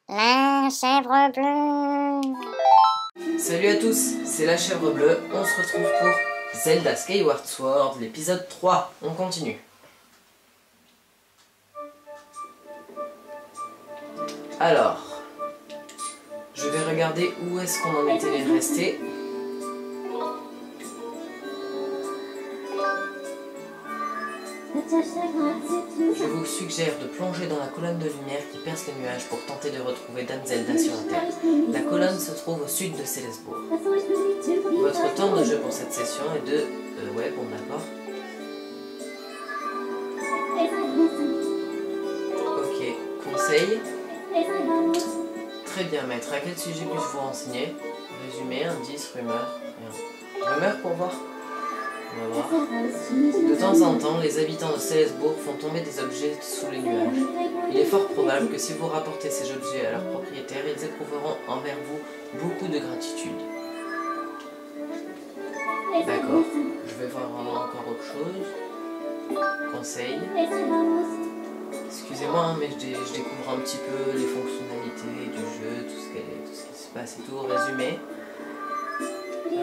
La chèvre bleue. Salut à tous, c'est la chèvre bleue, on se retrouve pour Zelda Skyward Sword, l'épisode 3, on continue. Alors, je vais regarder où est-ce qu'on en était resté. Je vous suggère de plonger dans la colonne de lumière qui perce les nuages pour tenter de retrouver Dame Zelda sur la Terre. La colonne se trouve au sud de Célesbourg. Votre temps de jeu pour cette session est de... ouais, bon d'accord. Ok, conseil. Très bien maître, à quel sujet puis-je vous renseigner? Résumé, indice, rumeur, rien. Rumeur pour voir? On va voir. De temps en temps, les habitants de Célesbourg font tomber des objets sous les nuages. Il est fort probable que si vous rapportez ces objets à leurs propriétaires, ils éprouveront envers vous beaucoup de gratitude. D'accord. Je vais voir encore autre chose. Conseil. Excusez-moi, hein, mais je découvre un petit peu les fonctionnalités du jeu, tout ce qui se passe et tout. Résumé.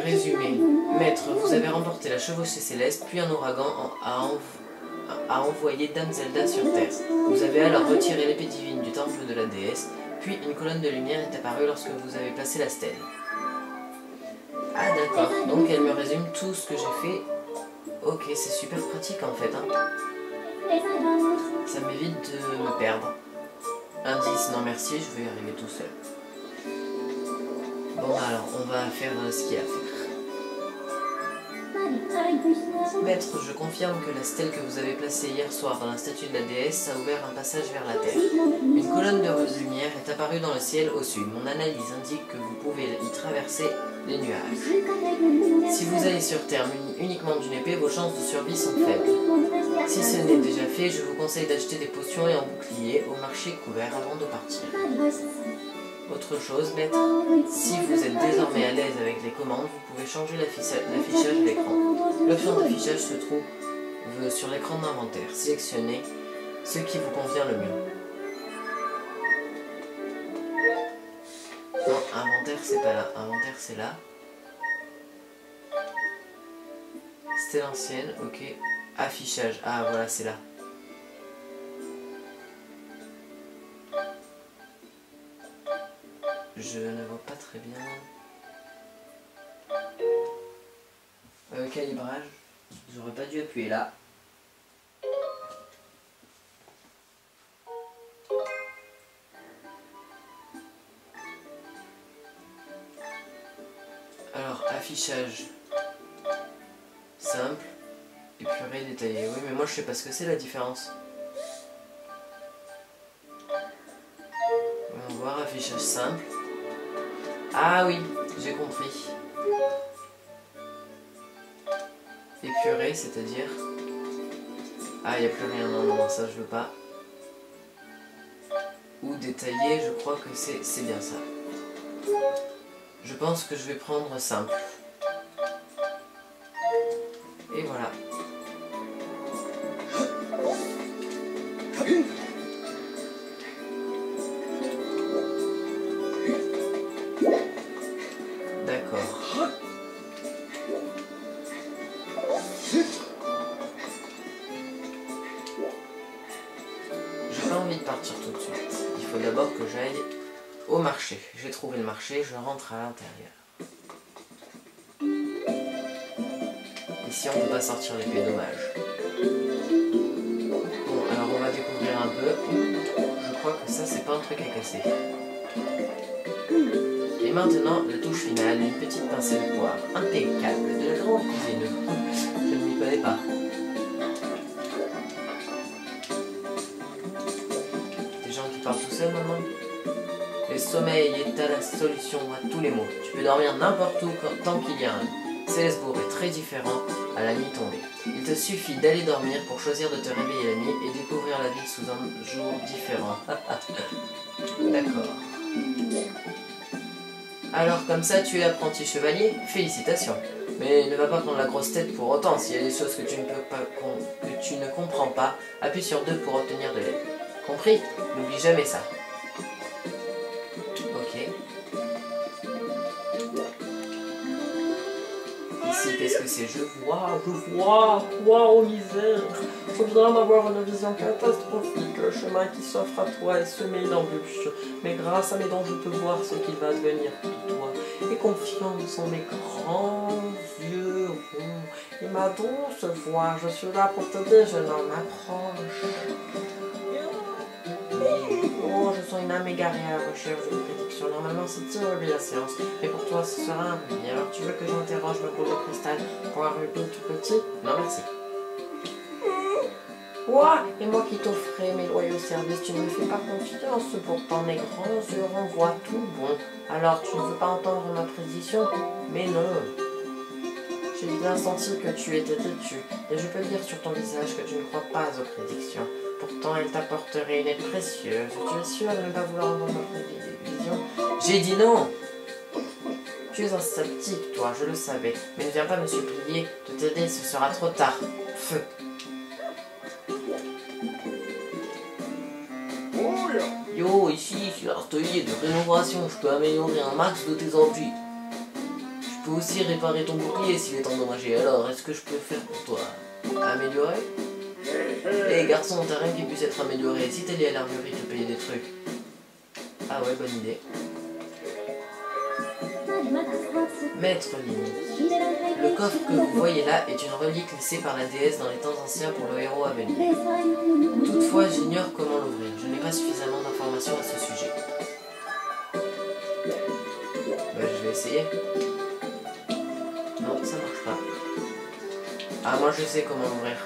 Résumé. Maître, vous avez remporté la chevauchée céleste, puis un ouragan a envoyé Dame Zelda sur Terre. Vous avez alors retiré l'épée divine du temple de la déesse, puis une colonne de lumière est apparue lorsque vous avez placé la stèle. Ah d'accord, donc elle me résume tout ce que j'ai fait. Ok, c'est super pratique en fait. Hein. Ça m'évite de me perdre. Indice, non merci, je vais y arriver tout seul. Bon alors, on va faire ce qu'il y a à faire. Maître, je confirme que la stèle que vous avez placée hier soir dans la statue de la déesse a ouvert un passage vers la Terre. Une colonne de lumière est apparue dans le ciel au sud. Mon analyse indique que vous pouvez y traverser les nuages. Si vous allez sur Terre uniquement d'une épée, vos chances de survie sont faibles. Si ce n'est déjà fait, je vous conseille d'acheter des potions et un bouclier au marché couvert avant de partir. Autre chose, maître, si vous êtes désormais à l'aise avec les commandes, vous pouvez changer l'affichage de l'écran. L'option d'affichage se trouve sur l'écran d'inventaire. Sélectionnez ce qui vous convient le mieux. Non, inventaire c'est pas là, inventaire c'est là. C'était l'ancienne, ok. Affichage, ah voilà c'est là. Je ne vois pas très bien. Calibrage. J'aurais pas dû appuyer là. Alors, affichage. Simple. Épuré, détaillé. Oui, mais moi je sais pas ce que c'est la différence. On va voir, affichage simple. Ah oui, j'ai compris. Épuré, c'est-à-dire... Ah, il n'y a plus rien, non, non, ça je veux pas. Ou détaillé, je crois que c'est bien ça. Je pense que je vais prendre simple. Et voilà. D'accord. J'ai pas envie de partir tout de suite. Il faut d'abord que j'aille au marché. J'ai trouvé le marché, je rentre à l'intérieur. Ici on ne peut pas sortir l'épée, dommage. Bon, alors on va découvrir un peu. Je crois que ça c'est pas un truc à casser. Et maintenant, la touche finale, une petite pincée de poire. Impeccable, de la grande cuisine. Je ne m'y connais pas. Des gens qui parlent tout seuls maintenant. Le sommeil est à la solution à tous les maux. Tu peux dormir n'importe où tant qu'il y a un. Célesbourg est très différent à la nuit tombée. Il te suffit d'aller dormir pour choisir de te réveiller la nuit et découvrir la ville sous un jour différent. D'accord. Alors comme ça tu es apprenti chevalier, félicitations. Mais ne va pas prendre la grosse tête pour autant. S'il y a des choses que tu ne comprends pas, appuie sur 2 pour obtenir de l'aide. Compris? N'oublie jamais ça. qu'est-ce que c'est? Je vois, waouh, misère. On vient d'avoir une vision catastrophique, le chemin qui s'offre à toi est semé d'embûches. Mais grâce à mes dons, je peux voir ce qu'il va devenir de toi. Et confiance en mes grands yeux ronds et ma douce voix, je suis là pour t'aider, jeune homme, approche. Oh, je sens une âme égarée à la recherche d'une prédiction. Normalement, c'est tiré la séance, mais pour toi, ce sera un oui. Alors, tu veux que j'interroge ma boule de cristal pour un ruban tout petit? Non, merci. Ouah, et moi qui t'offrais mes loyaux services, tu ne me fais pas confiance. Pourtant, mes grands yeux renvoient tout bon. Alors, tu ne veux pas entendre ma prédiction? Mais non. J'ai bien senti que tu étais têtu, et je peux lire sur ton visage que tu ne crois pas aux prédictions. Pourtant, elles t'apporteraient une aide précieuse. Tu es sûr de ne pas vouloir entendre ma prévision? J'ai dit non! Tu es un sceptique, toi, je le savais. Mais ne viens pas me supplier de t'aider, ce sera trop tard. Feu! Yo, ici, sur l'atelier de rénovation, je peux améliorer un max de tes objets. Je peux aussi réparer ton bouclier s'il est endommagé. Alors, est-ce que je peux faire pour toi? Améliorer? Hé garçon, t'as rien qui puisse être amélioré. Si t'es lié à l'armurerie, te payer des trucs. Ah ouais, bonne idée. Maître Lini. Le coffre que vous voyez là est une relique laissée par la déesse dans les temps anciens pour le héros à venir. Toutefois, j'ignore comment l'ouvrir. Je n'ai pas suffisamment d'informations à ce sujet. Bah, je vais essayer. Non, ça marche pas. Ah, moi je sais comment l'ouvrir.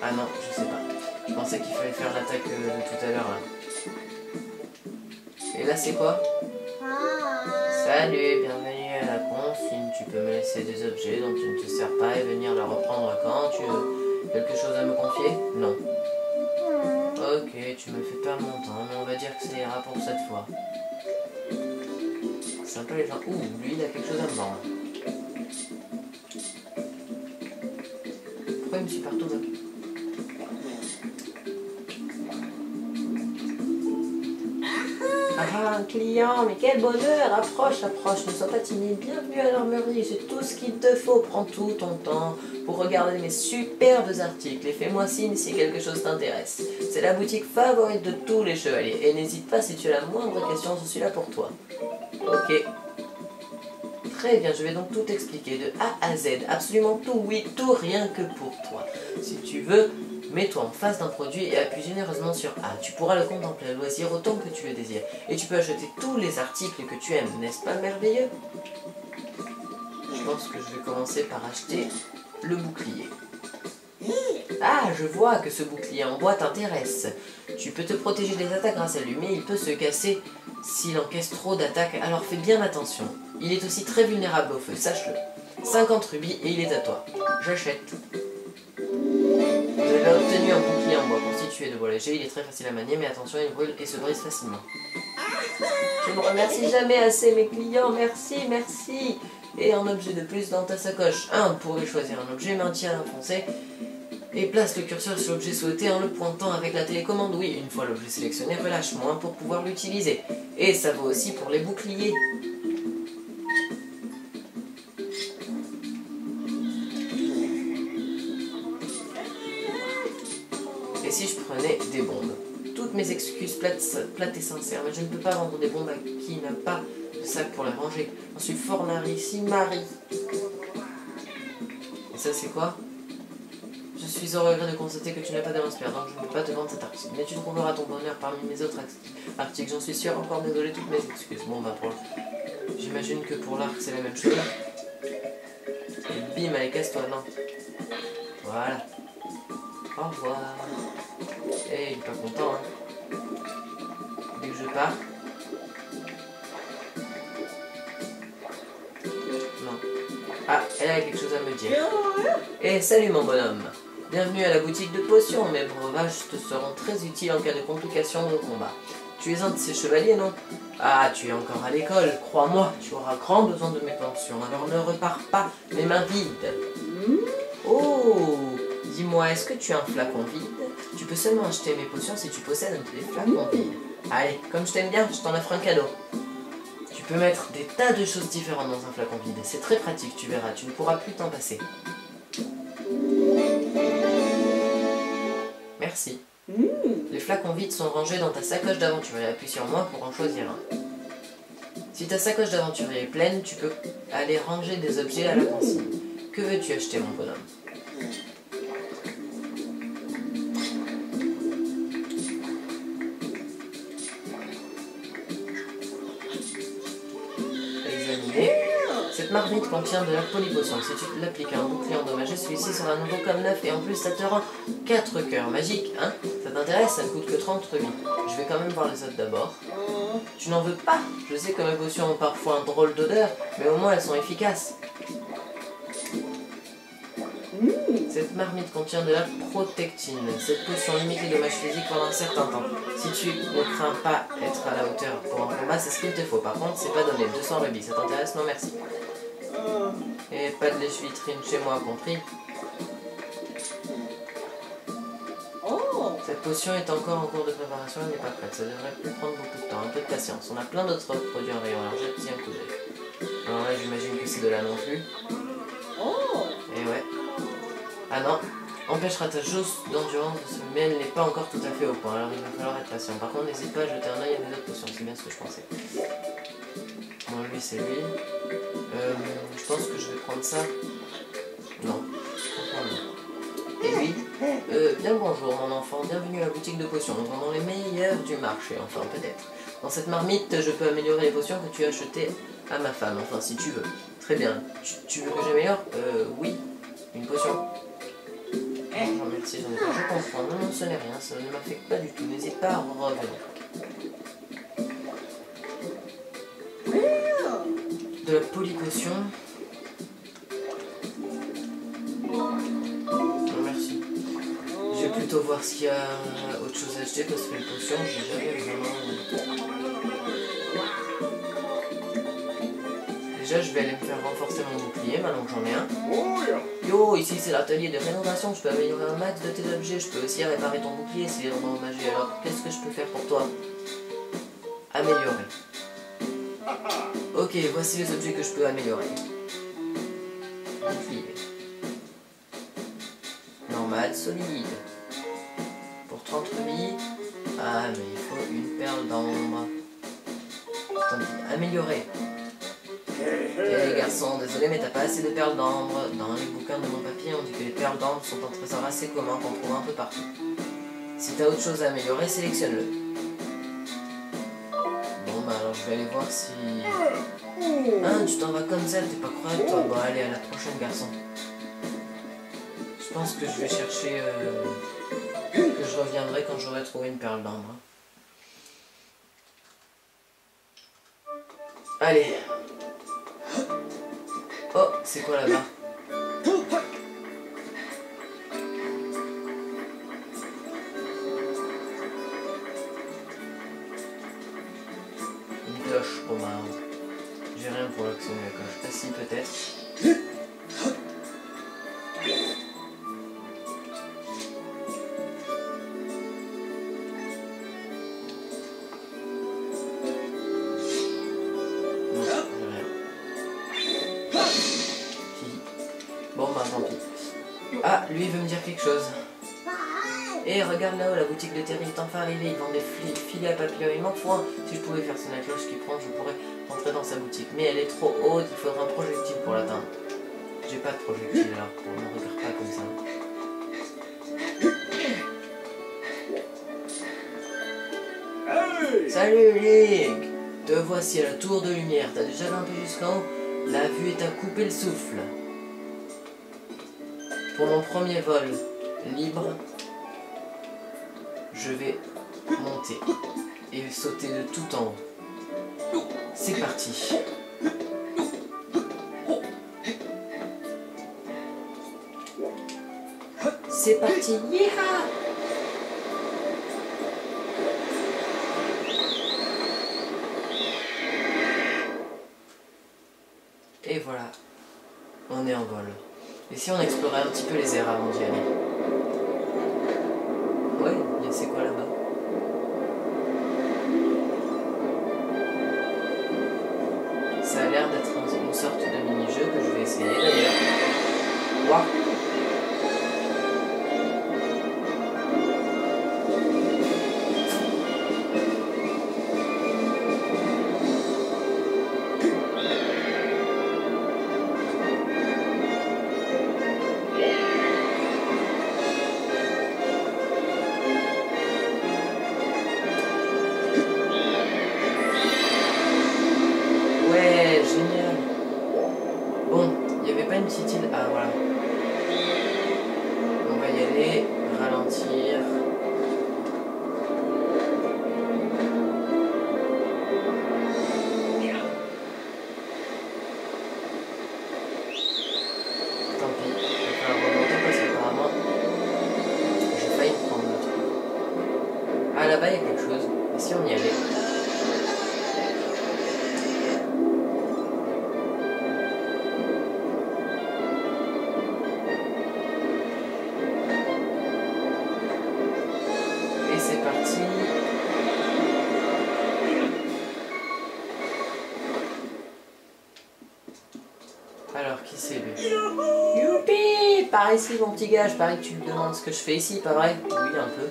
Ah non, je sais pas. Je pensais qu'il fallait faire l'attaque de tout à l'heure là. Et là c'est quoi? Salut, bienvenue à la consigne. Tu peux me laisser des objets dont tu ne te sers pas et venir les reprendre quand tu veux. Quelque chose à me confier? Non. Ok, tu me fais perdre mon temps, mais on va dire que ça ira pour cette fois. Sympa les gens. Ouh, lui il a quelque chose à me vendre. Pourquoi il me suit partout là? Ah, un client, mais quel bonheur! Approche, approche, ne sois pas timide. Bienvenue à l'armurerie, j'ai tout ce qu'il te faut. Prends tout ton temps pour regarder mes superbes articles et fais-moi signe si quelque chose t'intéresse. C'est la boutique favorite de tous les chevaliers. Et n'hésite pas si tu as la moindre question, je suis là pour toi. Ok. Très bien, je vais donc tout expliquer de A à Z. Absolument tout, oui, tout, rien que pour toi. Si tu veux, mets-toi en face d'un produit et appuie généreusement sur A. Tu pourras le contempler à loisir autant que tu le désires. Et tu peux acheter tous les articles que tu aimes, n'est-ce pas merveilleux? Je pense que je vais commencer par acheter le bouclier. Ah, je vois que ce bouclier en bois t'intéresse. Tu peux te protéger des attaques grâce à lui, mais il peut se casser s'il encaisse trop d'attaques, alors fais bien attention. Il est aussi très vulnérable au feu, sache-le. 50 rubis et il est à toi. J'achète. Vous avez obtenu un bouclier en bois constitué de bois léger, il est très facile à manier, mais attention, il brûle et se brise facilement. Je ne remercie jamais assez mes clients, merci, merci. Et un objet de plus dans ta sacoche. 1. Vous pourrez choisir un objet, maintiens foncé et place le curseur sur l'objet souhaité en le pointant avec la télécommande. Oui, une fois l'objet sélectionné, relâche moins pour pouvoir l'utiliser. Et ça vaut aussi pour les boucliers. Et si je prenais des bombes? Toutes mes excuses plates et sincères, mais je ne peux pas vendre des bombes à qui n'a pas de sac pour les ranger. J'en suis fort si Marie. Et ça c'est quoi? Je suis au regret de constater que tu n'as pas de lance-pierre, donc je ne peux pas te vendre cet article. Mais tu trouveras ton bonheur parmi mes autres articles. J'en suis sûr, encore désolé, toutes mes excuses. Bon bah pour... J'imagine que pour l'arc c'est la même chose. Et bim, allez casse-toi, non. Voilà. Au revoir. Eh, il est pas content, hein. Dès que je pars. Non. Ah, elle a quelque chose à me dire. Eh, salut mon bonhomme. Bienvenue à la boutique de potions. Mes breuvages te seront très utiles en cas de complications de combat. Tu es un de ces chevaliers, non? Ah, tu es encore à l'école. Crois-moi, tu auras grand besoin de mes pensions. Alors ne repars pas les mains vides. Oh! Dis-moi, est-ce que tu as un flacon vide? Tu peux seulement acheter mes potions si tu possèdes des flacons vides. Allez, comme je t'aime bien, je t'en offre un cadeau. Tu peux mettre des tas de choses différentes dans un flacon vide. C'est très pratique, tu verras, tu ne pourras plus t'en passer. Merci. Les flacons vides sont rangés dans ta sacoche d'aventurier. Appuie sur moi pour en choisir un. Si ta sacoche d'aventurier est pleine, tu peux aller ranger des objets à la consigne. Que veux-tu acheter, mon bonhomme? Examiner. Cette marmite contient de la polypotion. Si tu l'appliques à un bouclier endommagé, celui-ci sera nouveau comme neuf et en plus ça te rend 4 cœurs magiques, hein? Ça t'intéresse? Ça ne coûte que 30 rubis. Je vais quand même voir les autres d'abord. Tu n'en veux pas? Je sais que mes potions ont parfois un drôle d'odeur, mais au moins elles sont efficaces. Cette marmite contient de la protectine. Cette potion limite les dommages physiques pendant un certain temps. Si tu ne crains pas être à la hauteur pour un combat, c'est ce qu'il te faut. Par contre, c'est pas donné. 200 rubis, ça t'intéresse? Non merci. Et pas de lèche-vitrine chez moi, compris? Cette potion est encore en cours de préparation, elle n'est pas prête. Ça devrait plus prendre beaucoup de temps. Un peu de patience. On a plein d'autres produits en rayon, alors jette-y un coup d'œil. Alors là, j'imagine que c'est de là non plus. Et ouais. Ah non, empêchera ta jauge d'endurance de se... Mais elle n'est pas encore tout à fait au point, alors il va falloir être patient. Par contre, n'hésite pas à jeter un œil à des autres potions, c'est bien ce que je pensais. Bon, lui, c'est lui. Je pense que je vais prendre ça. Non, franchement non. Et lui, bien le bonjour mon enfant, bienvenue à la boutique de potions. Nous vendons les meilleurs du marché, enfin peut-être. Dans cette marmite, je peux améliorer les potions que tu as achetées à ma femme, enfin si tu veux. Très bien. Tu veux que j'améliore? Oui. Une potion. Non, merci, j'en ai pas. Je comprends. Non, non, ce n'est rien, ça ne m'affecte pas du tout. N'hésite pas à revenir. De la polypotion. Non, merci. Je vais plutôt voir s'il y a autre chose à acheter parce que les potions, j'ai jamais vraiment... Déjà, je vais aller me faire renforcer mon bouclier maintenant que j'en ai un. Yo, ici c'est l'atelier de rénovation. Je peux améliorer un max de tes objets. Je peux aussi réparer ton bouclier s'il est endommagé. Alors, qu'est-ce que je peux faire pour toi? Améliorer. Ok, voici les objets que je peux améliorer. Bouclier. Normal, solide. Pour 30 rubis. Ah, mais il faut une perle d'ambre. Tant pis. Améliorer. Et les garçons, désolé mais t'as pas assez de perles d'ambre. Dans les bouquins de mon papier, on dit que les perles d'ambre sont un trésor assez commun qu'on trouve un peu partout. Si t'as autre chose à améliorer, sélectionne-le. Bon bah alors je vais aller voir si... Hein, tu t'en vas comme ça, t'es pas croyable toi? Bon allez, à la prochaine garçon. Je pense que je vais chercher... que je reviendrai quand j'aurai trouvé une perle d'ambre. Allez. Oh, c'est quoi là-bas? Une cloche, bon bah... J'ai rien pour l'actionner la cloche. Ah si, peut-être. Bon bah tant pis. Ah, lui il veut me dire quelque chose. Et regarde là-haut, la boutique de Terry est enfin arrivée. Ils vendent des filets à papillons. Il manque point. Si je pouvais faire sonner la cloche qui prend, je pourrais rentrer dans sa boutique. Mais elle est trop haute, il faudra un projectile pour l'atteindre. J'ai pas de projectile alors, on ne regarde pas comme ça. Salut Link! Te voici à la tour de lumière. T'as déjà grimpé jusqu'en haut? La vue est à couper le souffle. Pour mon premier vol libre, je vais monter et sauter de tout en haut. C'est parti. C'est parti. Yeeha! Et voilà, on est en vol. Et si on explorait un petit peu les airs avant d'y aller? Ouais, c'est quoi là-bas? droit. Ouais, génial. Bon, il n'y avait pas une petite île. Ah, voilà. On va y aller, ralentir. Tant pis, il va falloir remonter parce qu'apparemment, j'ai failli me prendre le truc. Ah, là-bas, il y a quelque chose. Et si on y allait? Et c'est parti. Alors, qui c'est lui? Youpi! Par ici, mon petit gars, je parie que tu me demandes ce que je fais ici, pas vrai? Oui, un peu.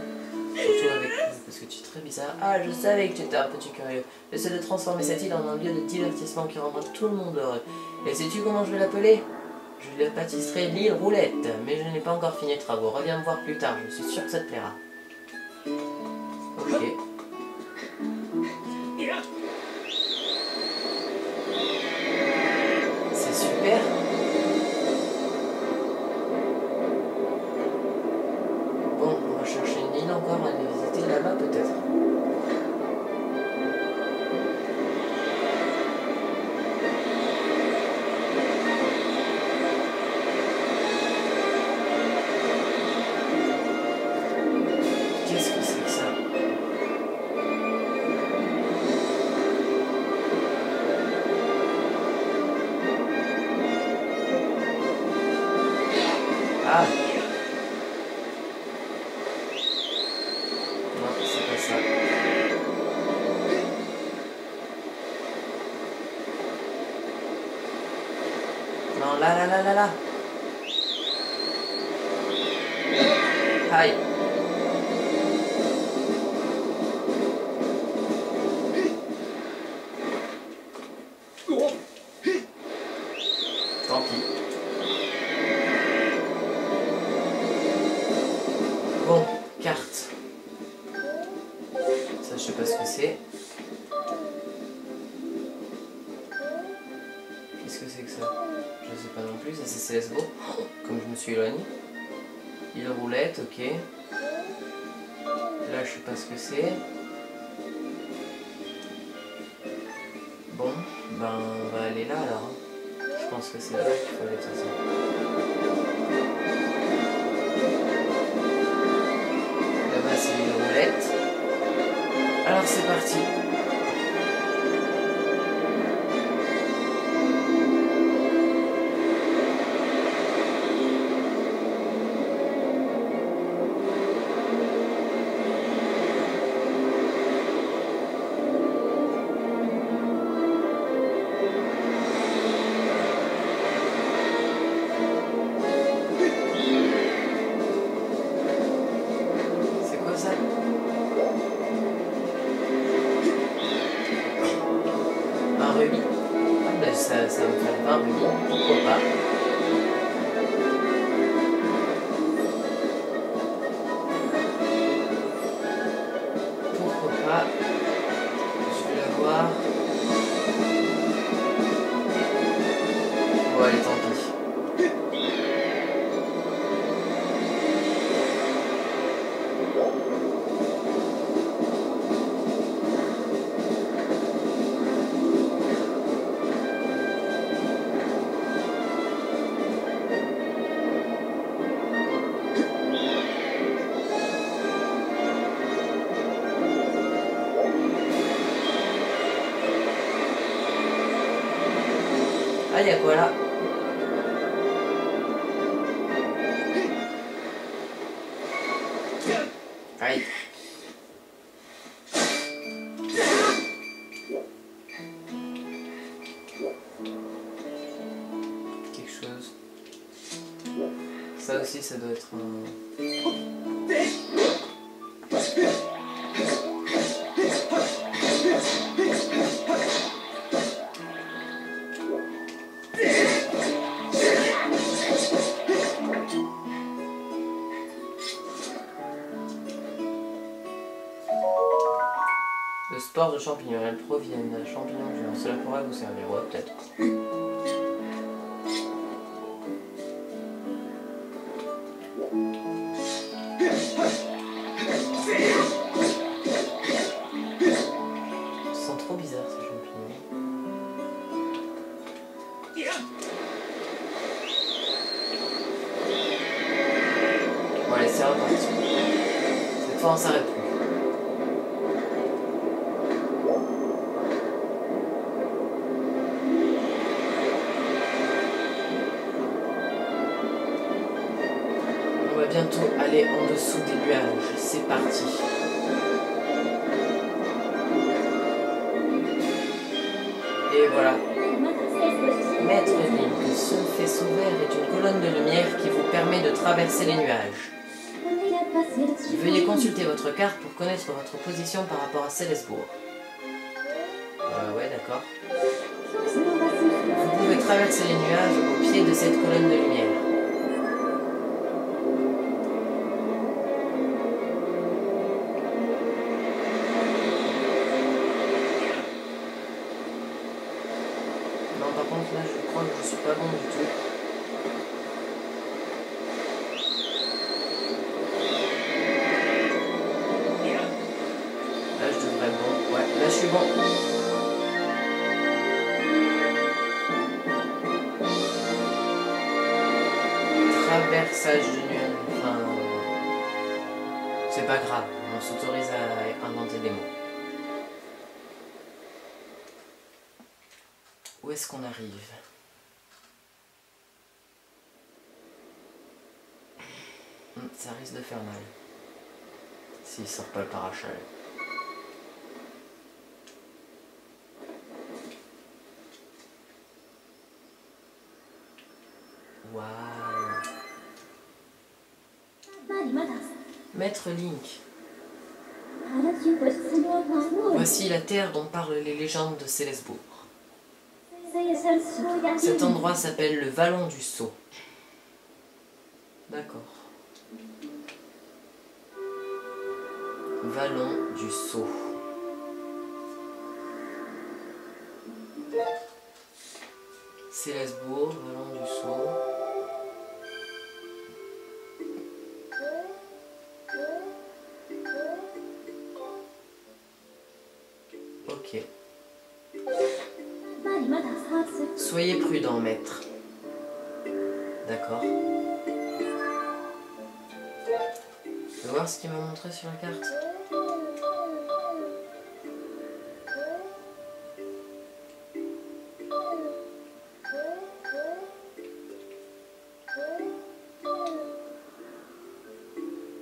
Surtout avec lui, parce que tu es très bizarre. Ah, je savais que tu étais un petit curieux. J'essaie de transformer cette île en un lieu de divertissement qui rendra tout le monde heureux. Et sais-tu comment je vais l'appeler? Je la baptiserai l'île Roulette, mais je n'ai pas encore fini les travaux. Reviens me voir plus tard, je suis sûr que ça te plaira. Ok. C'est super. Bon, on va chercher une île encore à aller visiter là-bas peut-être. Qu'est-ce que c'est que ça? Ah! Non, c'est pas ça. Non, là. Aïe. Tant pis. Bon, carte. Ça, je sais pas ce que c'est. Qu'est-ce que c'est que ça? Je sais pas non plus. Ça, c'est CSGO. Oh, comme je me suis éloigné. Île Roulette, ok. Là, je sais pas ce que c'est. Bon, ben, on va aller là alors. Je pense que c'est là qu'il faut aller de toute façon. Là-bas, c'est l'île Roulette. Alors, c'est parti. C'est quoi ça? Un rubis. Ah ben ça va me faire 20 rubis, pourquoi pas. Pourquoi pas. Je vais la voir. Bon allez, tant pis. Ah, il y a quoi là? Aïe. Quelque chose. aussi, ça doit être un... Le sport de champignons, elles proviennent d'un champignon géant. Cela pourrait vous servir, ouais, peut-être. Ça sent trop bizarre ces champignons. Bon allez, c'est reparti. Cette fois on s'arrête plus. On va bientôt aller en dessous des nuages. C'est parti. Et voilà. Maître Link, ce faisceau vert est une colonne de lumière qui vous permet de traverser les nuages. Veuillez consulter votre carte pour connaître votre position par rapport à Célesbourg. Ouais, d'accord. Vous pouvez traverser les nuages au pied de cette colonne de lumière. Non, par contre, là, je crois que je suis pas bon du tout. Là, je devrais être bon. Ouais, là, je suis bon. Traversage de nuages. Enfin, c'est pas grave. On s'autorise à inventer des mots. Où est-ce qu'on arrive? Ça risque de faire mal. S'il sort pas le parachalet. Waouh. Maître Link. Voici la terre dont parlent les légendes de Célesbourg. Cet endroit s'appelle le Vallon du Sceau. D'accord. Vallon du Sceau. Célesbourg, Vallon du Sceau. Ok. Soyez prudent, maître. D'accord. Je vais voir ce qu'il m'a montré sur la carte.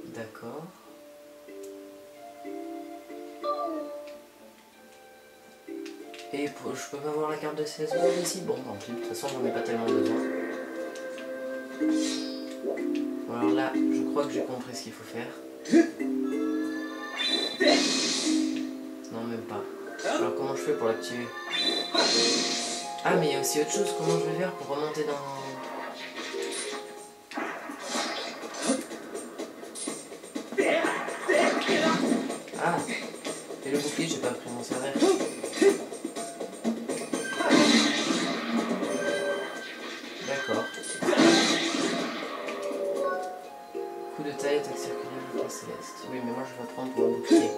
D'accord. Et je peux pas voir la carte de Célesbourg ici? Bon, tant pis, de toute façon j'en ai pas tellement besoin. Bon, alors là, je crois que j'ai compris ce qu'il faut faire. Non, même pas. Alors comment je fais pour l'activer? Ah, mais il y a aussi autre chose, comment je vais faire pour remonter dans... Ah, et le bouclier, j'ai pas appris à m'en servir. D'accord. Coup de taille, attaque circulaire, attaque céleste. Oui, mais moi je vais prendre pour le bouclier.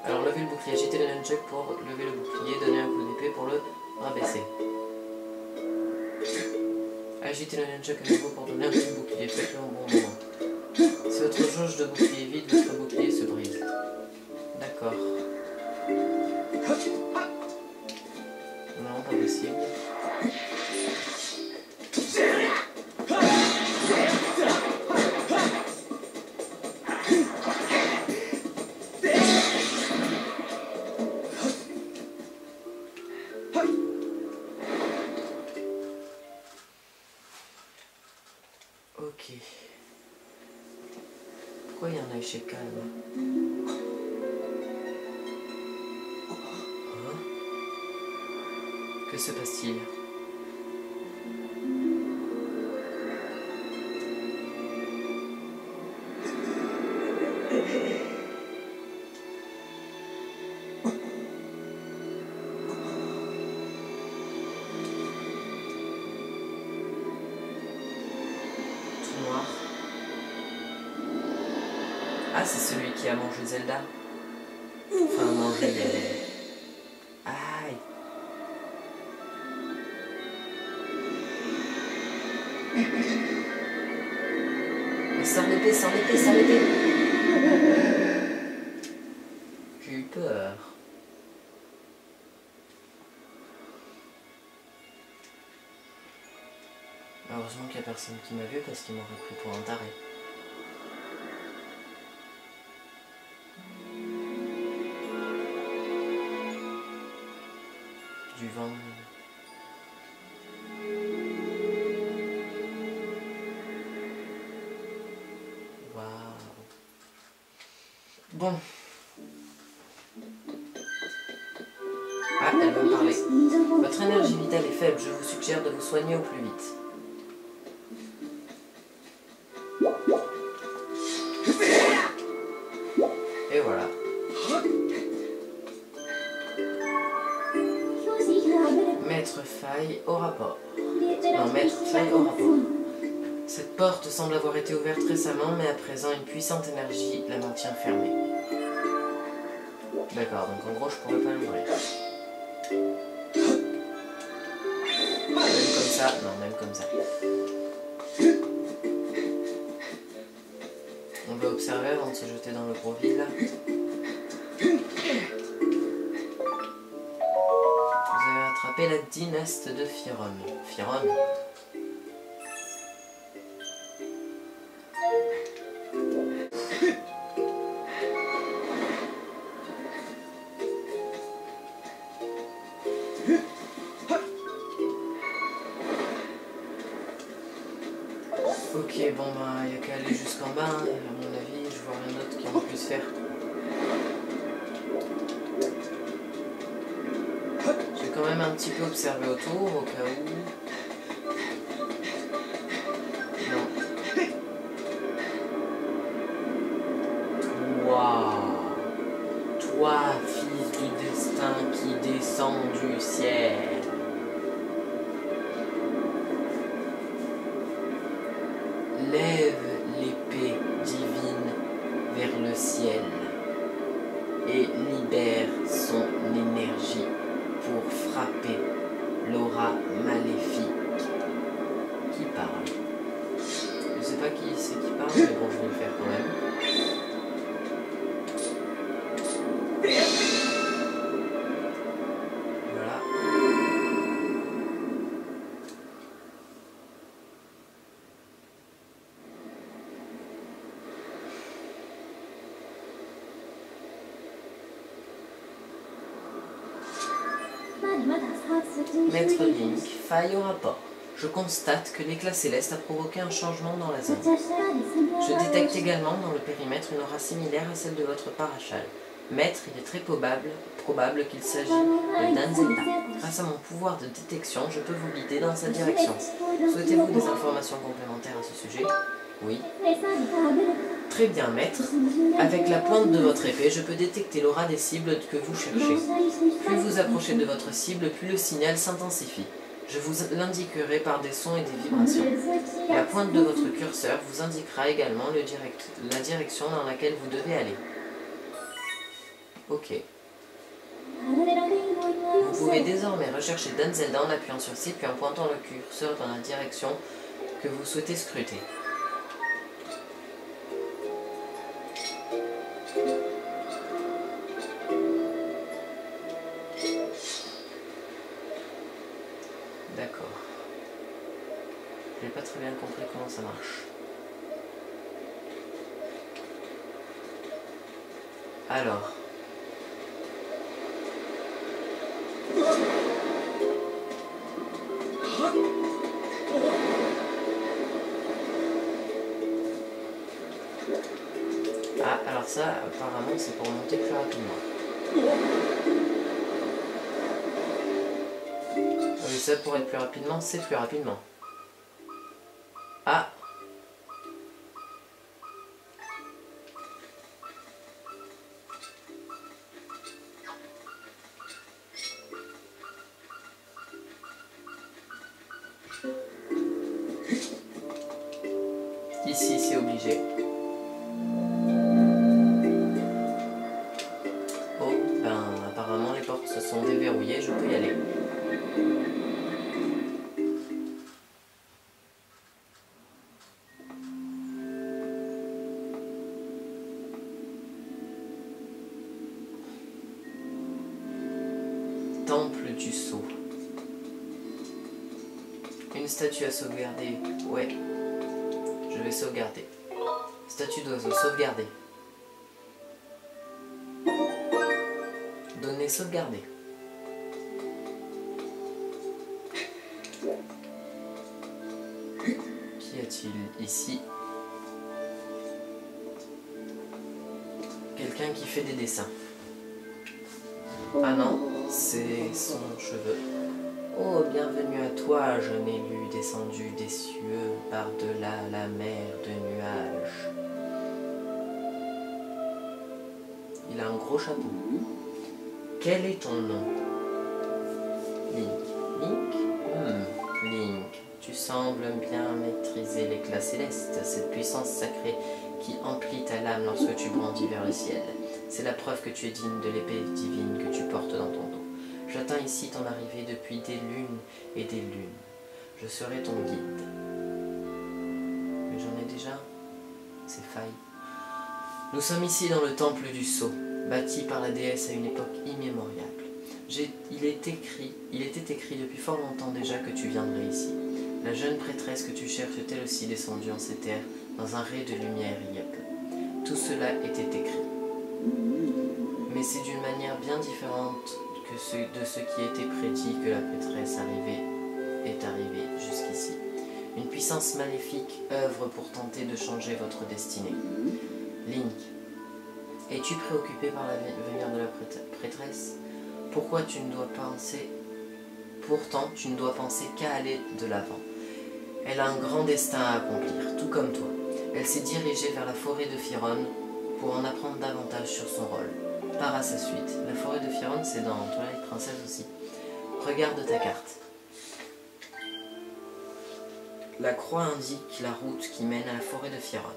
Alors levez le bouclier, agitez le nunchuck pour lever le bouclier, donnez un coup d'épée pour le rabaisser. Agitez le nunchuck à nouveau pour donner un coup de bouclier, faites-le au bon moment. Si votre jauge de bouclier est vide, votre bouclier se brise. D'accord. Non, pas possible. Ok. Ok. Pourquoi il y a un œil chez Calme? Hein? Que se passe-t-il? Ah, c'est celui qui a mangé Zelda. Enfin, mangé... Aïe. Mais sans l'épée, sans l'épée, sans l'épée. J'ai eu peur. Heureusement qu'il n'y a personne qui m'a vu parce qu'il m'aurait pris pour un taré. Du vent. Waouh. Bon. Ah, elle veut me parler. Votre énergie vitale est faible, je vous suggère de vous soigner au plus vite. Et voilà. Maître Faille au rapport. Non, Maître Faille au rapport. Cette porte semble avoir été ouverte récemment, mais à présent une puissante énergie la maintient fermée. D'accord, donc en gros je pourrais pas l'ouvrir. Même comme ça, non, même comme ça. On va observer avant de se jeter dans le gros vide là. Vous avez attrapé la dynastie de Firon. Firon? Ok, bon bah il n'y a qu'à aller jusqu'en bas, hein, et à mon avis, je vois rien d'autre qui en puisse faire. Je vais quand même un petit peu observer autour, au cas où... Non. Toi, fils du destin qui descend du ciel. Lève l'épée divine vers le ciel et libère son énergie pour frapper l'aura maléfique. Qui parle? Je sais pas qui c'est qui parle, mais bon, je vais le faire quand même. Voilà. Maître Link, faille au rapport. Je constate que l'éclat céleste a provoqué un changement dans la zone. Je détecte également dans le périmètre une aura similaire à celle de votre parachal. Maître, il est très probable qu'il s'agit de Danzelda. Grâce à mon pouvoir de détection, je peux vous guider dans sa direction. Souhaitez-vous des informations complémentaires à ce sujet? Oui. Très bien, maître. Avec la pointe de votre épée, je peux détecter l'aura des cibles que vous cherchez. Plus vous approchez de votre cible, plus le signal s'intensifie. Je vous l'indiquerai par des sons et des vibrations. La pointe de votre curseur vous indiquera également la direction dans laquelle vous devez aller. Ok. Vous pouvez désormais rechercher Danzelda en appuyant sur C puis en pointant le curseur dans la direction que vous souhaitez scruter. D'accord. J'ai pas très bien compris comment ça marche. Alors. part ça, apparemment c'est pour monter plus rapidement. Oui, ça pour être plus rapidement, c'est plus rapidement. Ah! Ici, c'est obligé. Oh, ben apparemment les portes se sont déverrouillées, je peux y aller. Temple du sceau. Une statue à sauvegarder. Ouais. Je vais sauvegarder. Statue d'oiseau, sauvegarder. Données sauvegarder. Qu'y a-t-il ici? Quelqu'un qui fait des dessins. Ah non, c'est son cheveu. Oh, bienvenue à toi, jeune élu descendu des cieux par-delà la mer de nuages. Il a un gros chapeau. Quel est ton nom? Link. Link? Link, tu sembles bien maîtriser l'éclat céleste, cette puissance sacrée qui emplit ta lame lorsque tu brandis vers le ciel. C'est la preuve que tu es digne de l'épée divine que tu portes dans ton dos. J'attends ici ton arrivée depuis des lunes et des lunes. Je serai ton guide. Mais j'en ai déjà. C'est faille. Nous sommes ici dans le temple du sceau, bâti par la déesse à une époque immémoriale. Il était écrit depuis fort longtemps déjà que tu viendrais ici. La jeune prêtresse que tu cherches est elle aussi descendue en ces terres dans un ray de lumière il y a peu. Tout cela était écrit. Mais c'est d'une manière bien différente de ce qui était prédit que la prêtresse est arrivée jusqu'ici. Une puissance maléfique œuvre pour tenter de changer votre destinée. Link, es-tu préoccupé par l'avenir de la prêtresse? Pourtant, tu ne dois penser qu'à aller de l'avant. Elle a un grand destin à accomplir, tout comme toi. Elle s'est dirigée vers la forêt de Firon pour en apprendre davantage sur son rôle. Pars à sa suite. La forêt de Firon, c'est dans Twilight Princess aussi. Regarde ta carte. La croix indique la route qui mène à la forêt de Firon.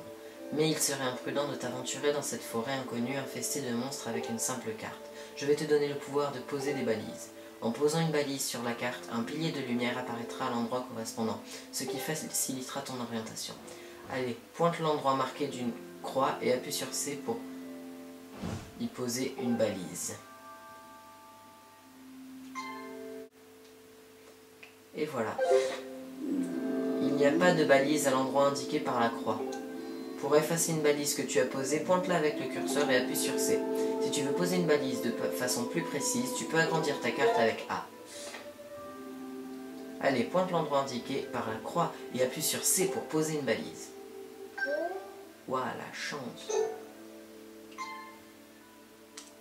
Mais il serait imprudent de t'aventurer dans cette forêt inconnue infestée de monstres avec une simple carte. Je vais te donner le pouvoir de poser des balises. En posant une balise sur la carte, un pilier de lumière apparaîtra à l'endroit correspondant, ce qui facilitera ton orientation. Allez, pointe l'endroit marqué d'une croix et appuie sur C pour y poser une balise. Et voilà. Il n'y a pas de balise à l'endroit indiqué par la croix. Pour effacer une balise que tu as posée, pointe-la avec le curseur et appuie sur C. Si tu veux poser une balise de façon plus précise, tu peux agrandir ta carte avec A. Allez, pointe l'endroit indiqué par la croix et appuie sur C pour poser une balise. Waouh, la chance!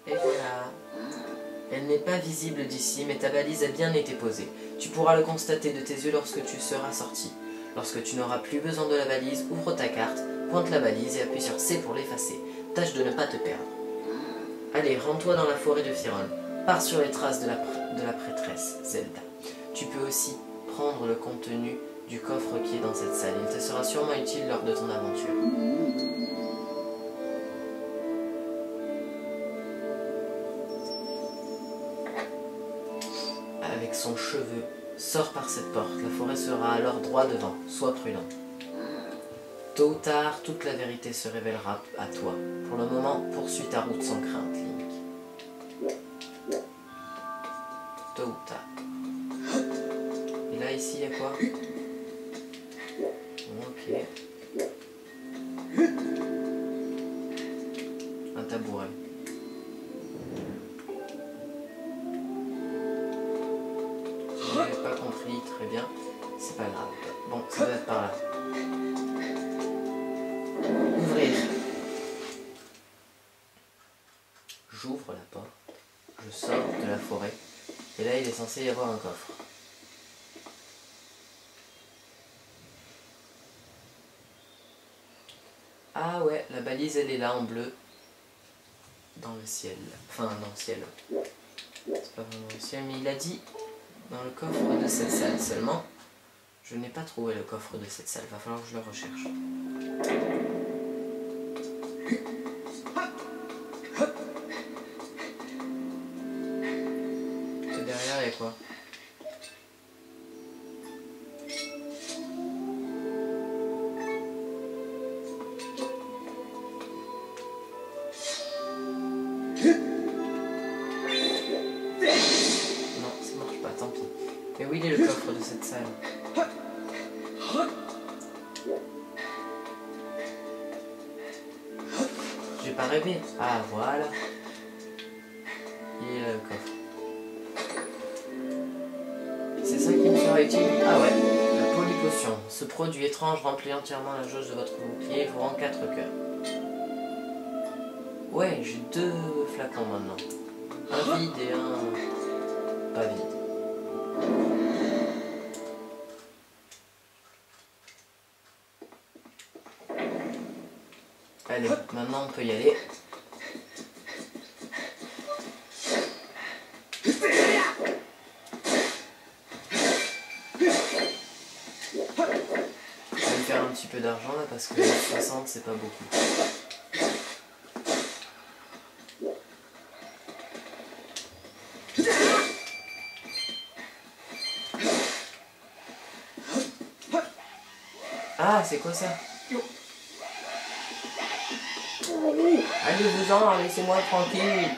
Et voilà. Elle n'est pas visible d'ici, mais ta balise a bien été posée. Tu pourras le constater de tes yeux lorsque tu seras sorti. Lorsque tu n'auras plus besoin de la balise, ouvre ta carte, pointe la balise et appuie sur C pour l'effacer. Tâche de ne pas te perdre. Allez, rends-toi dans la forêt de Firon. Pars sur les traces de la prêtresse, Zelda. Tu peux aussi prendre le contenu du coffre qui est dans cette salle. Il te sera sûrement utile lors de ton aventure. Avec son cheveu, sors par cette porte. La forêt sera alors droit devant. Sois prudent. Tôt ou tard, toute la vérité se révélera à toi. Pour le moment, poursuis ta route sans crainte, Link. Tôt ou tard. Et là, ici, il y a quoi? Ok. Un tabouret. Je n'avais pas compris, très bien. C'est pas grave. Bon, ça doit être par là. Ouvrir. la forêt. Et là, il est censé y avoir un coffre. Ah ouais, la balise, elle est là en bleu. Dans le ciel. Enfin, dans le ciel. C'est pas vraiment le ciel, mais il a dit dans le coffre de cette salle seulement. Je n'ai pas trouvé le coffre de cette salle. Va falloir que je le recherche. C'est derrière, il y a quoi? Mais où il est le coffre de cette salle? J'ai pas rêvé. Ah voilà. Il est là le coffre. C'est ça qui me sera utile. Ah ouais. La polypotion. Ce produit étrange remplit entièrement la jauge de votre bouclier et vous rend 4 cœurs. Ouais, j'ai 2 flacons maintenant. Un vide et un pas vide. Allez, maintenant on peut y aller. Je vais me faire un petit peu d'argent là parce que 60 c'est pas beaucoup. Ah, c'est quoi ça? Allez-vous-en, laissez-moi tranquille.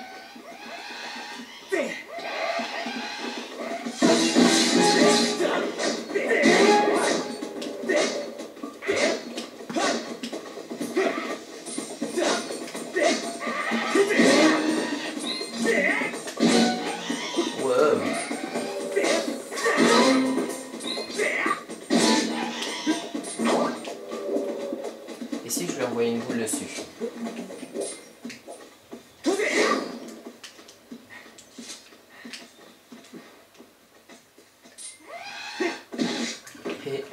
Wow. Et si je lui envoyais une boule dessus? Et...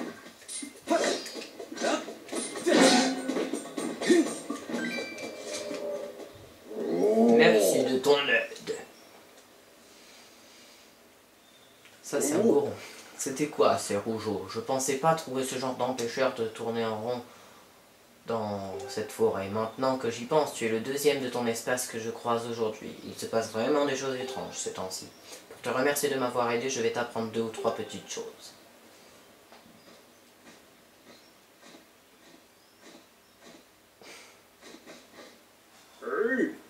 Merci de ton aide. Ça c'est un goron. C'était quoi ces rougeaux? Je pensais pas trouver ce genre d'empêcheur de tourner en rond dans cette forêt. Maintenant que j'y pense, tu es le deuxième de ton espace que je croise aujourd'hui. Il se passe vraiment des choses étranges ces temps-ci. Pour te remercier de m'avoir aidé, je vais t'apprendre 2 ou 3 petites choses.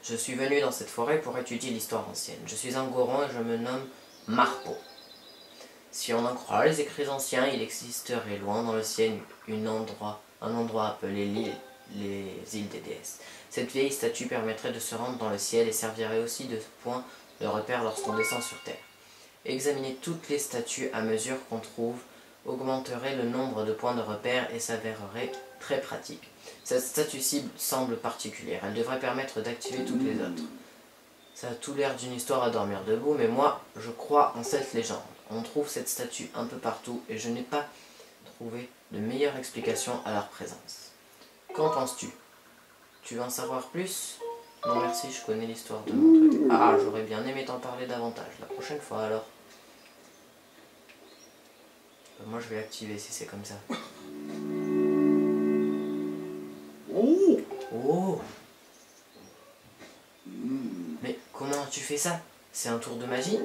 Je suis venu dans cette forêt pour étudier l'histoire ancienne. Je suis un goron et je me nomme Marpo. Si on en croit les écrits anciens, il existerait loin dans le ciel un endroit appelé les îles des déesses. Cette vieille statue permettrait de se rendre dans le ciel et servirait aussi de point de repère lorsqu'on descend sur terre. Examiner toutes les statues à mesure qu'on trouve augmenterait le nombre de points de repère et s'avérerait très pratique. Cette statue cible semble particulière, elle devrait permettre d'activer toutes les autres. Ça a tout l'air d'une histoire à dormir debout, mais moi, je crois en cette légende. On trouve cette statue un peu partout et je n'ai pas trouvé de meilleure explication à leur présence. Qu'en penses-tu? Tu veux en savoir plus? Non merci, je connais l'histoire de mon truc. Ah, j'aurais bien aimé t'en parler davantage. La prochaine fois alors. Moi je vais l'activer si c'est comme ça. Oh! Oh! Mais comment tu fais ça? C'est un tour de magie?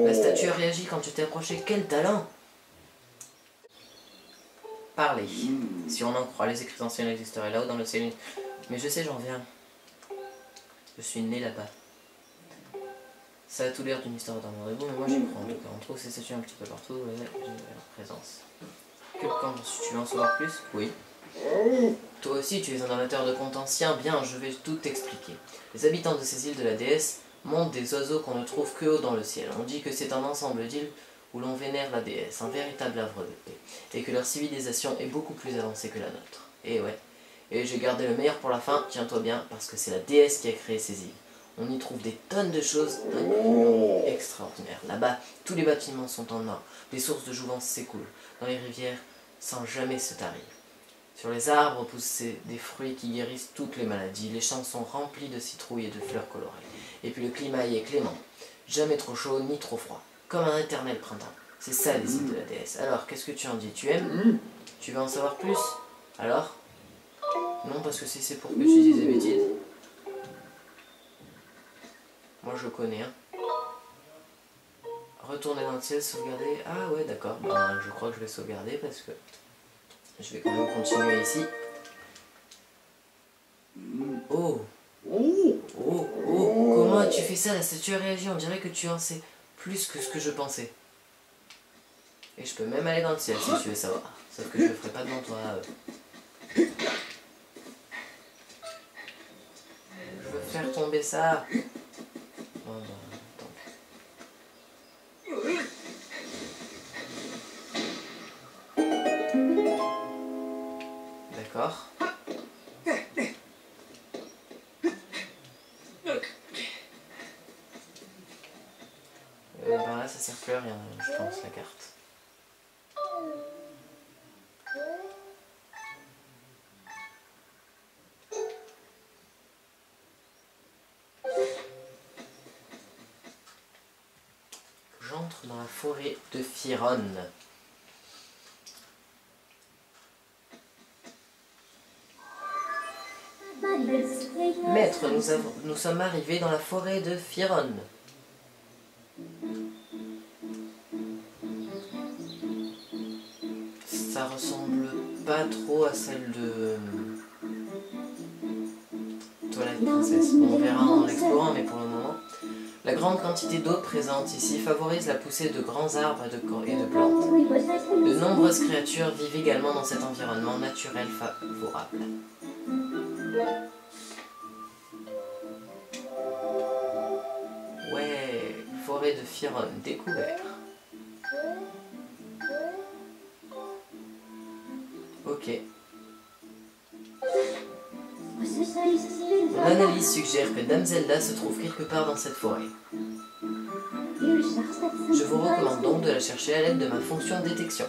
La statue a réagi quand tu t'es approché. Quel talent! Parler. Si on en croit, les écrits anciens existeraient là-haut dans le ciel. Mais je sais, j'en viens. Je suis né là-bas. Ça a tout l'air d'une histoire d'amour debout, mais moi j'y crois en tout cas. On trouve ces statues un petit peu partout, j'ai leur présence. Que penses-tu? Tu veux en savoir plus? Oui. Toi aussi, tu es un amateur de contes anciens. Bien, je vais tout t'expliquer. Les habitants de ces îles de la déesse montent des oiseaux qu'on ne trouve que haut dans le ciel. On dit que c'est un ensemble d'îles où l'on vénère la déesse, un véritable havre de paix, et que leur civilisation est beaucoup plus avancée que la nôtre. Et ouais. Et j'ai gardé le meilleur pour la fin, tiens-toi bien, parce que c'est la déesse qui a créé ces îles. On y trouve des tonnes de choses absolument extraordinaires. Là-bas, tous les bâtiments sont en or. Des sources de jouvence s'écoulent dans les rivières sans jamais se tarir. Sur les arbres poussent des fruits qui guérissent toutes les maladies. Les champs sont remplis de citrouilles et de fleurs colorées. Et puis le climat y est clément. Jamais trop chaud ni trop froid. Comme un éternel printemps. C'est ça les îles de la déesse. Alors, qu'est-ce que tu en dis? Tu aimes? Tu veux en savoir plus? Alors? Non, parce que si c'est pour que tu dises des bêtises. Moi je connais, hein. Retourner dans le ciel, sauvegarder. Ah ouais, d'accord. Ben, je crois que je vais sauvegarder parce que je vais quand même continuer ici. Oh! Oh! Oh! Comment as-tu fait ça? La statue a réagi. On dirait que tu en sais plus que ce que je pensais. Et je peux même aller dans le ciel si tu veux savoir. Sauf que je le ferai pas devant toi. Je veux faire tomber ça. Oh, ben, d'accord. Ben là ça sert plus à rien, je pense, la carte. J'entre dans la forêt de Fironne. Maître, nous sommes arrivés dans la forêt de Fironne. Ça ressemble pas trop à celle de Toilette Princesse. On verra en explorant, mais pour le moment, la grande quantité d'eau présente ici favorise la poussée de grands arbres et de plantes. De nombreuses créatures vivent également dans cet environnement naturel favorable. Ouais, forêt de Fironne découvert. Ok. Mon analyse suggère que Dame Zelda se trouve quelque part dans cette forêt. Je vous recommande donc de la chercher à l'aide de ma fonction de détection.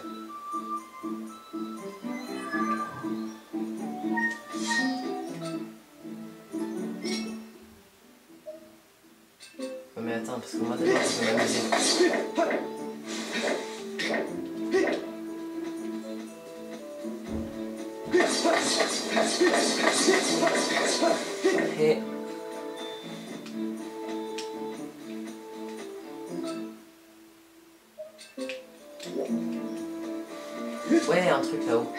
Oh mais attends, parce que moi d'abord je peux m'amuser. Et... ouais, un truc là-haut.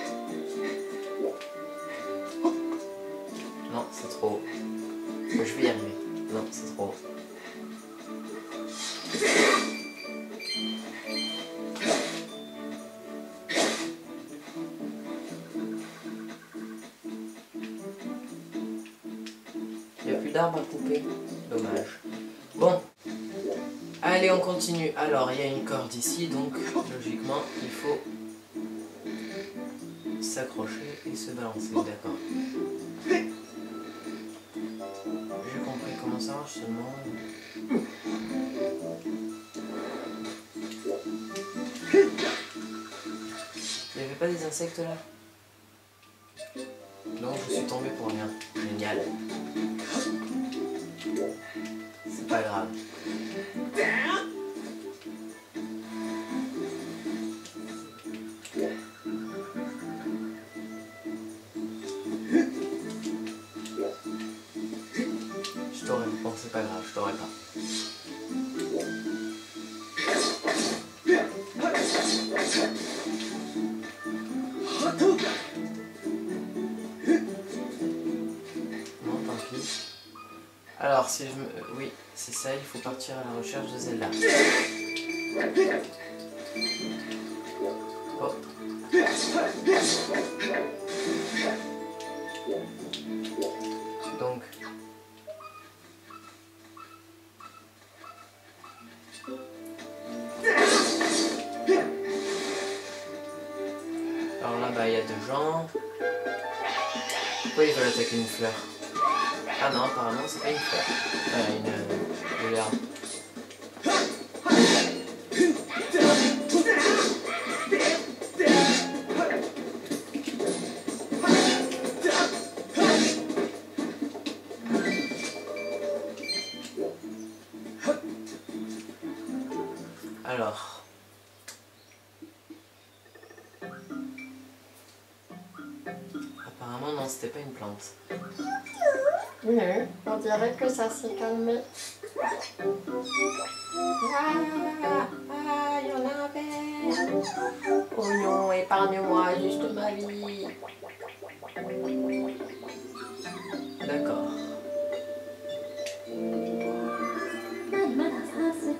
Non, c'est trop haut. Je vais y arriver. Non, c'est trop haut. Il n'y a plus d'arbres à couper. Dommage. Bon. Allez, on continue. Alors, il y a une corde ici, donc logiquement, il faut s'accrocher et se balancer. D'accord. J'ai compris comment ça marche seulement. Il n'y avait pas des insectes là? Non, je suis tombé pour rien. Génial. C'est pas grave. Je t'aurais... Bon, c'est pas grave, je t'aurais pas. Non, tant pis. Alors, si je me... oui, c'est ça, il faut partir à la recherche de Zelda. Oh. Donc... alors là-bas, il y a deux gens. Pourquoi ils veulent attaquer une fleur? Ah Ah non, apparemment c'est pas une fleur. Une herbe. Alors. Apparemment non, c'était pas une plante. Oui, on dirait que ça s'est calmé. Ah, il y en avait. Oh non, épargne-moi juste ma vie. D'accord.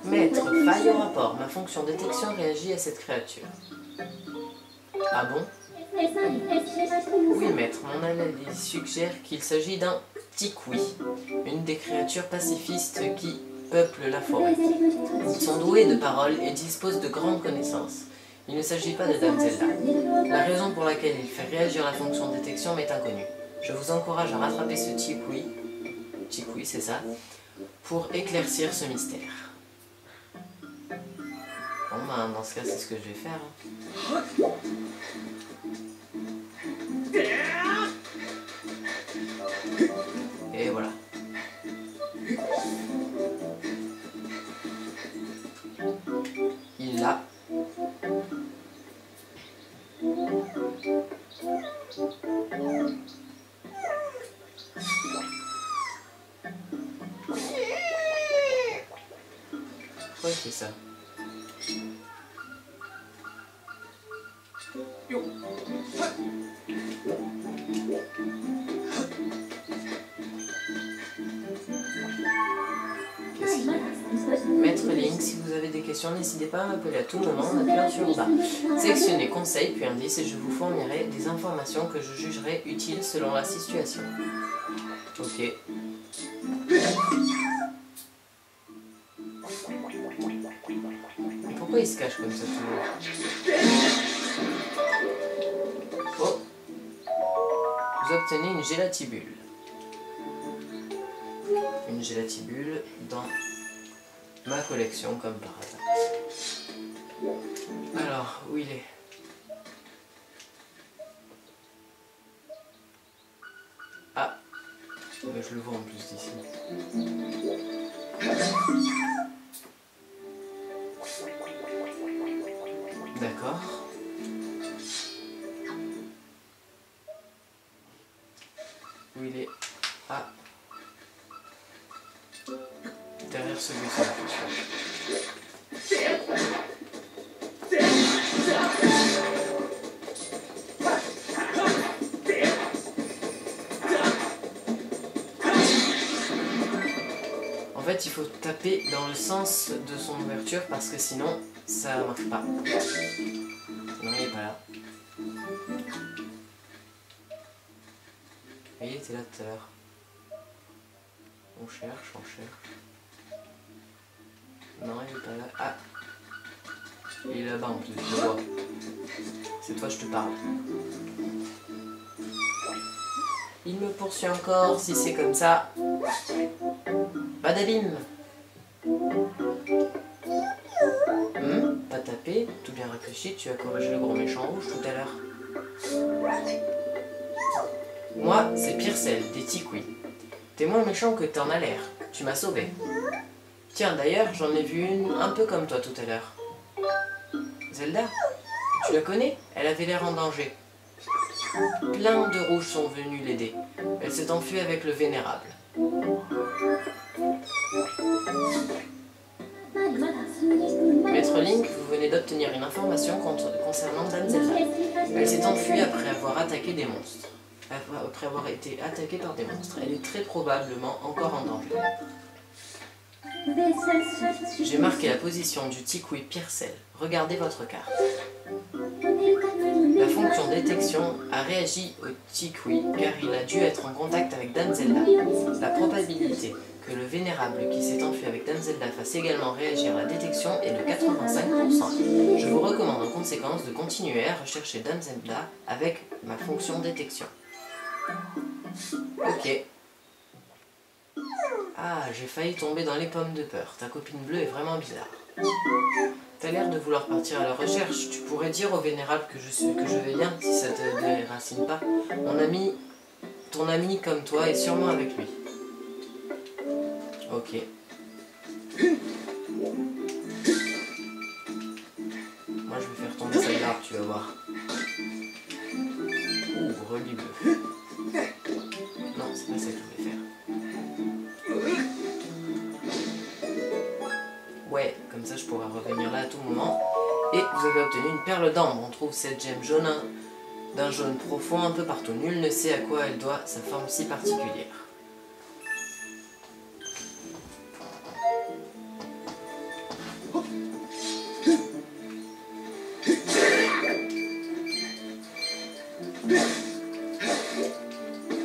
Maître, faille au rapport. Ma fonction détection réagit à cette créature. Ah bon? Oui, maître, mon analyse suggère qu'il s'agit d'un tikwi, une des créatures pacifistes qui peuplent la forêt. Ils sont doués de parole et disposent de grandes connaissances. Il ne s'agit pas de Dame Zelda. La raison pour laquelle il fait réagir la fonction de détection m'est inconnue. Je vous encourage à rattraper ce tikwi, c'est ça, pour éclaircir ce mystère. Bon ben, dans ce cas, c'est ce que je vais faire. Et voilà. Il l'a. Pourquoi il fait ça? Maître Link, si vous avez des questions, n'hésitez pas à m'appeler à tout moment en appelant sur le bas. Sélectionnez conseils puis indices et je vous fournirai des informations que je jugerai utiles selon la situation. Ok. Mais pourquoi il se cache comme ça tout le monde? Oh. Vous obtenez une gélatibule. Une gélatibule dans ma collection comme par hasard. Alors, où il est? Ah, mais je le vois en plus d'ici. D'accord. Où il est? Ah. Derrière celui-ci, je suis sûr. En fait, il faut taper dans le sens de son ouverture parce que sinon, ça marche pas. Non, il n'est pas là. Il était là tout à l'heure. On cherche, on cherche. Non, il est pas là. Ah! Il est là-bas en plus, je le vois. C'est toi, je te parle. Il me poursuit encore, si c'est comme ça. Badabim! Pas tapé, tout bien réfléchi, tu as corrigé le gros méchant rouge tout à l'heure. Moi, c'est Pyrcell, des Tikwi. T'es moins méchant que t'en as l'air. Tu m'as sauvé. Tiens, d'ailleurs, j'en ai vu une un peu comme toi tout à l'heure. Zelda, tu la connais? Elle avait l'air en danger. Plein de rouges sont venus l'aider. Elle s'est enfuie avec le vénérable. Maître Link, vous venez d'obtenir une information concernant Dame Zelda. Elle s'est enfuie après avoir attaqué des monstres. Après avoir été attaquée par des monstres. Elle est très probablement encore en danger. J'ai marqué la position du Tikwi Pyrcell. Regardez votre carte. La fonction détection a réagi au Tikwi car il a dû être en contact avec Dame Zelda. La probabilité que le vénérable qui s'est enfui avec Dame Zelda fasse également réagir à la détection est de 85%. Je vous recommande en conséquence de continuer à rechercher Dame Zelda avec ma fonction détection. Ok. Ah, j'ai failli tomber dans les pommes de peur. Ta copine bleue est vraiment bizarre. T'as l'air de vouloir partir à la recherche. Tu pourrais dire au vénérable que je vais bien, si ça te déracine pas. Ton ami comme toi est sûrement avec lui. Ok. Moi je vais faire tomber cette garde, tu vas voir. Ouh, relief bleu. Non, c'est pas ça que je voulais faire. Ouais, comme ça je pourrais revenir là à tout moment. Et vous avez obtenu une perle d'ambre. On trouve cette gemme jaune d'un jaune profond un peu partout. Nul ne sait à quoi elle doit sa forme si particulière.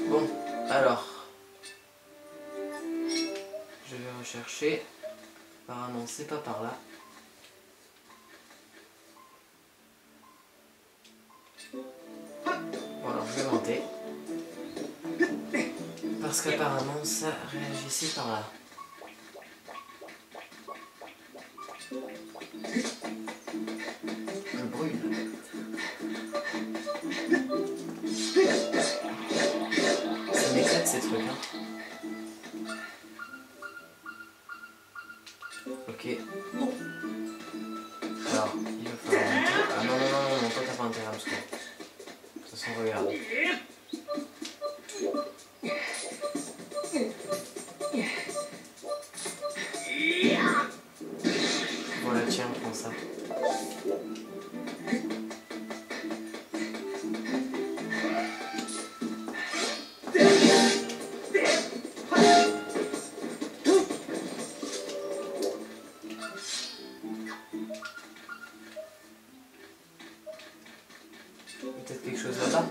Bon, alors, je vais rechercher. Apparemment, c'est pas par là. Bon, alors je vais monter. Parce qu'apparemment, ça réagissait par là. Je brûle. Ça m'éclate ces trucs, hein. Ok. Alors, il va falloir monter. Ah non, non, non, non, toi t'as pas intérêt à me secouer. De toute façon, regarde. Voilà, tiens, prends ça. Peut-être quelque chose là-bas.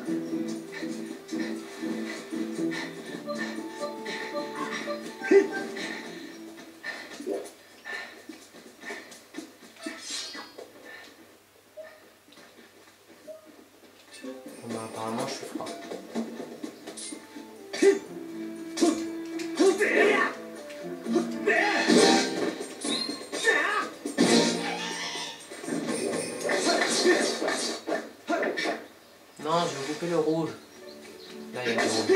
Bon bah apparemment je suis froid. Non, je vais couper le rouge. Là, il y a du rouge.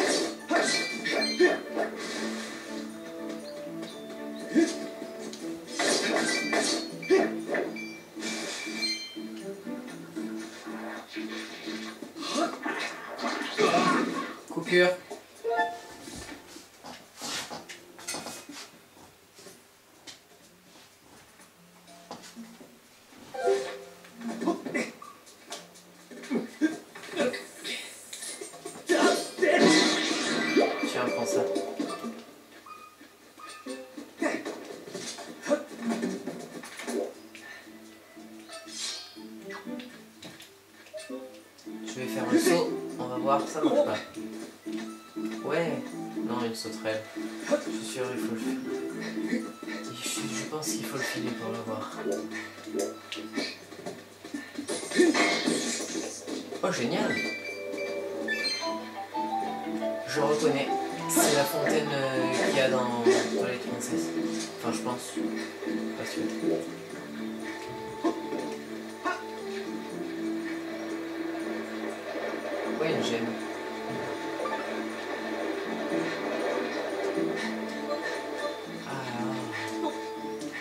Coupure. Tiens, prends ça. Je vais faire le saut. On va voir, ça marche pas. Ouais, non, une sauterelle. Je suis sûr, il faut le filer. Je pense qu'il faut le filer pour le voir. Oh, génial! Je reconnais. C'est la fontaine qu'il y a dans Toilette Princesse. Enfin, je pense. Pas sûr. Ouais, une gemme.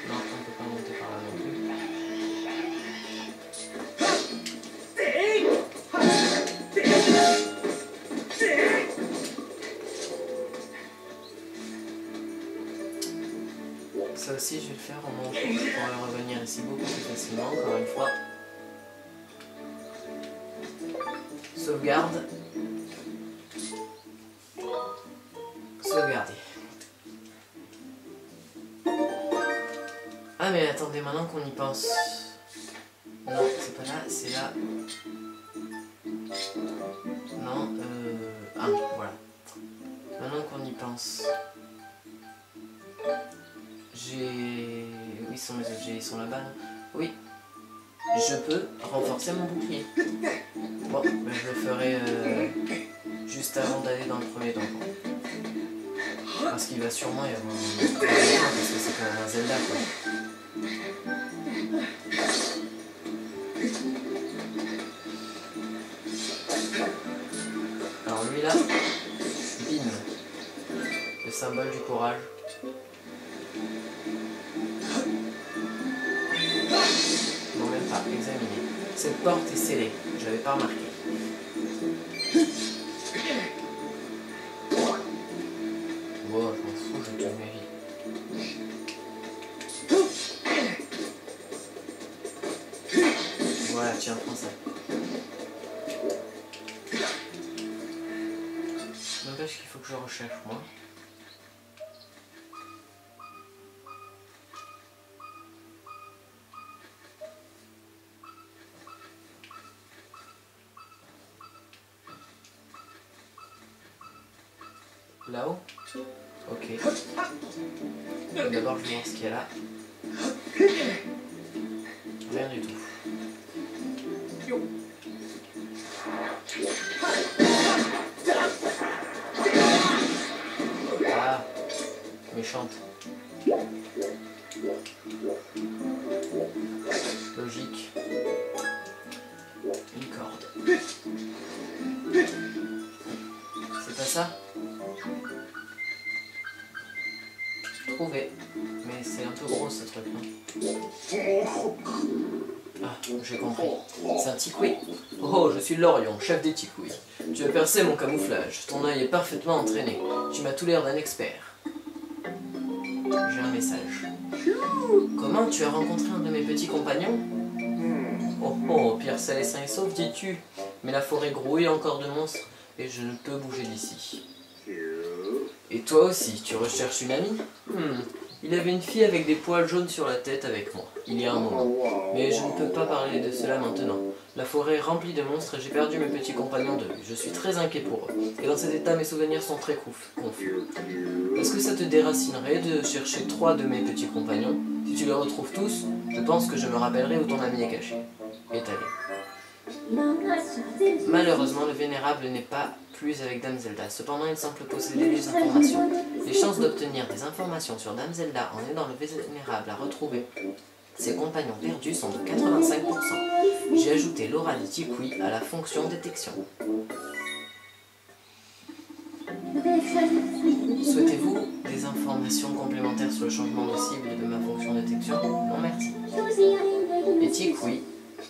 Non, on peut pas monter par là non plus. Ça aussi, je vais le faire en montant. Je pourrais revenir ici beaucoup plus facilement, encore une fois. Sauvegarde. Sauvegarder. Ah mais attendez, maintenant qu'on y pense. Non, c'est pas là, c'est là. Non, ah, voilà. Maintenant qu'on y pense. J'ai... Où ils sont mes objets? Ils sont là-bas, non? Oui. Je peux renforcer mon bouclier. Bon, ben je le ferai juste avant d'aller dans le premier donjon. Parce qu'il va sûrement y avoir un truc parce que c'est quand même un Zelda quoi. Alors lui là, bim, le symbole du courage. Non même pas, examiner. Cette porte est scellée, je l'avais pas remarqué. Bon, je m'en fous, je te mérite. Voilà, tiens, prends ça. N'empêche qu'il faut que je recherche moi. Là-haut? Ok. D'abord je vais voir ce qu'il y a là. Rien du tout. Ah, méchante. Logique. Une corde. C'est pas ça? Trouvé. Mais c'est un peu gros ce truc là. Ah, j'ai compris. C'est un tikouï. Oh, je suis Lorion, chef des tikouïs. Tu as percé mon camouflage. Ton œil est parfaitement entraîné. Tu m'as tout l'air d'un expert. J'ai un message. Comment tu as rencontré un de mes petits compagnons? Oh oh, Pierre sain et sauf, dis-tu. Mais la forêt grouille encore de monstres et je ne peux bouger d'ici. Et toi aussi, tu recherches une amie? Il avait une fille avec des poils jaunes sur la tête avec moi, il y a un moment. Mais je ne peux pas parler de cela maintenant. La forêt est remplie de monstres et j'ai perdu mes petits compagnons de vue. Je suis très inquiet pour eux. Et dans cet état, mes souvenirs sont très confus. Est-ce que ça te déracinerait de chercher 3 de mes petits compagnons? Si tu les retrouves tous, je pense que je me rappellerai où ton ami est caché. Étalé. Malheureusement, le Vénérable n'est pas plus avec Dame Zelda. Cependant, il semble posséder des informations. Les chances d'obtenir des informations sur Dame Zelda en aidant le Vénérable à retrouver ses compagnons perdus sont de 85%. J'ai ajouté l'aura des tikouïs à la fonction détection. Souhaitez-vous des informations complémentaires sur le changement de cible de ma fonction détection? Non, merci. Les tikouïs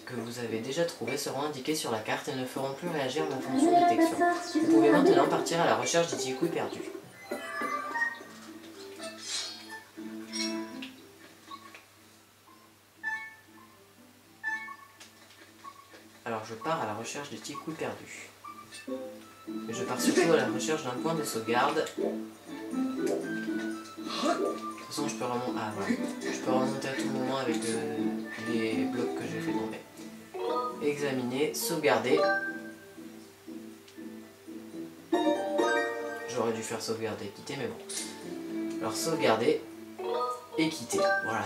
que vous avez déjà trouvés seront indiqués sur la carte et ne feront plus réagir ma fonction détection. Vous pouvez maintenant partir à la recherche des tikouïs perdus. Alors je pars à la recherche des tikouïs perdus. Mais je pars surtout à la recherche d'un point de sauvegarde. De toute façon je peux remonter. Ah voilà. Je peux remonter à tout moment avec les blocs que j'ai fait tomber. Examiner, sauvegarder. J'aurais dû faire sauvegarder et quitter, mais bon. Alors sauvegarder et quitter. Voilà.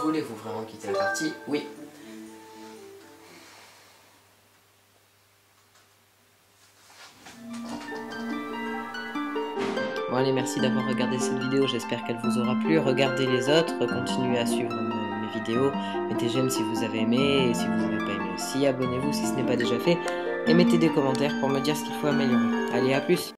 Voulez-vous vraiment quitter la partie? Oui. Bon allez, merci d'avoir regardé cette vidéo, j'espère qu'elle vous aura plu. Regardez les autres, continuez à suivre mes vidéos, mettez j'aime si vous avez aimé, et si vous n'avez pas aimé aussi, abonnez-vous si ce n'est pas déjà fait, et mettez des commentaires pour me dire ce qu'il faut améliorer. Allez, à plus!